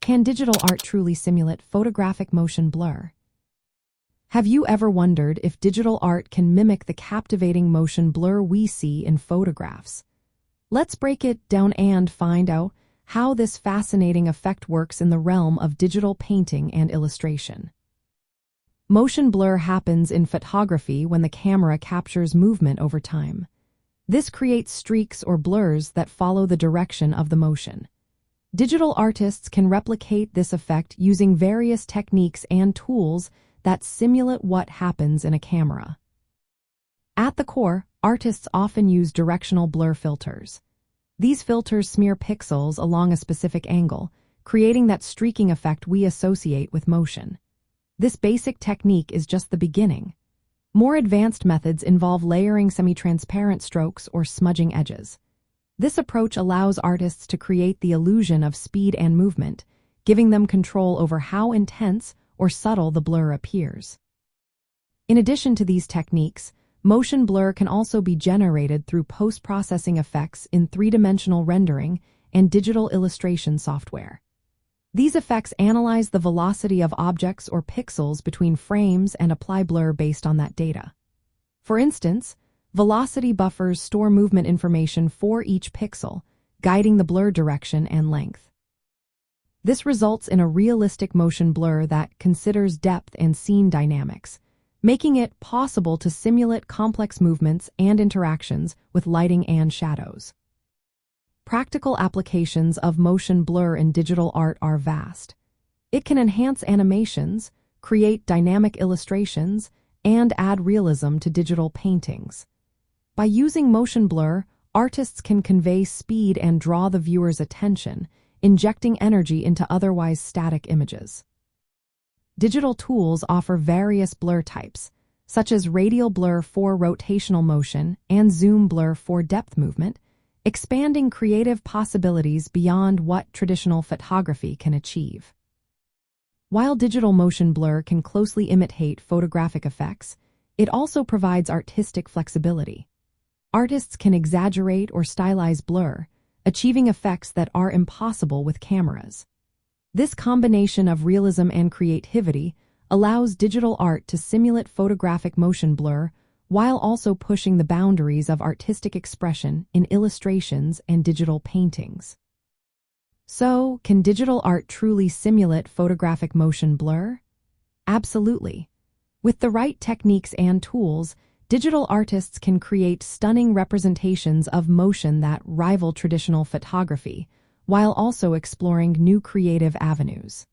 Can digital art truly simulate photographic motion blur? Have you ever wondered if digital art can mimic the captivating motion blur we see in photographs? Let's break it down and find out how this fascinating effect works in the realm of digital painting and illustration. Motion blur happens in photography when the camera captures movement over time. This creates streaks or blurs that follow the direction of the motion. Digital artists can replicate this effect using various techniques and tools that simulate what happens in a camera. At the core, artists often use directional blur filters. These filters smear pixels along a specific angle, creating that streaking effect we associate with motion. This basic technique is just the beginning. More advanced methods involve layering semi-transparent strokes or smudging edges. This approach allows artists to create the illusion of speed and movement, giving them control over how intense or subtle the blur appears. In addition to these techniques, motion blur can also be generated through post-processing effects in three-dimensional rendering and digital illustration software. These effects analyze the velocity of objects or pixels between frames and apply blur based on that data. For instance, velocity buffers store movement information for each pixel, guiding the blur direction and length. This results in a realistic motion blur that considers depth and scene dynamics, making it possible to simulate complex movements and interactions with lighting and shadows. Practical applications of motion blur in digital art are vast. It can enhance animations, create dynamic illustrations, and add realism to digital paintings. By using motion blur, artists can convey speed and draw the viewer's attention, injecting energy into otherwise static images. Digital tools offer various blur types, such as radial blur for rotational motion and zoom blur for depth movement, expanding creative possibilities beyond what traditional photography can achieve. While digital motion blur can closely imitate photographic effects, it also provides artistic flexibility. Artists can exaggerate or stylize blur, achieving effects that are impossible with cameras. This combination of realism and creativity allows digital art to simulate photographic motion blur while also pushing the boundaries of artistic expression in illustrations and digital paintings. So, can digital art truly simulate photographic motion blur? Absolutely. With the right techniques and tools, digital artists can create stunning representations of motion that rival traditional photography, while also exploring new creative avenues.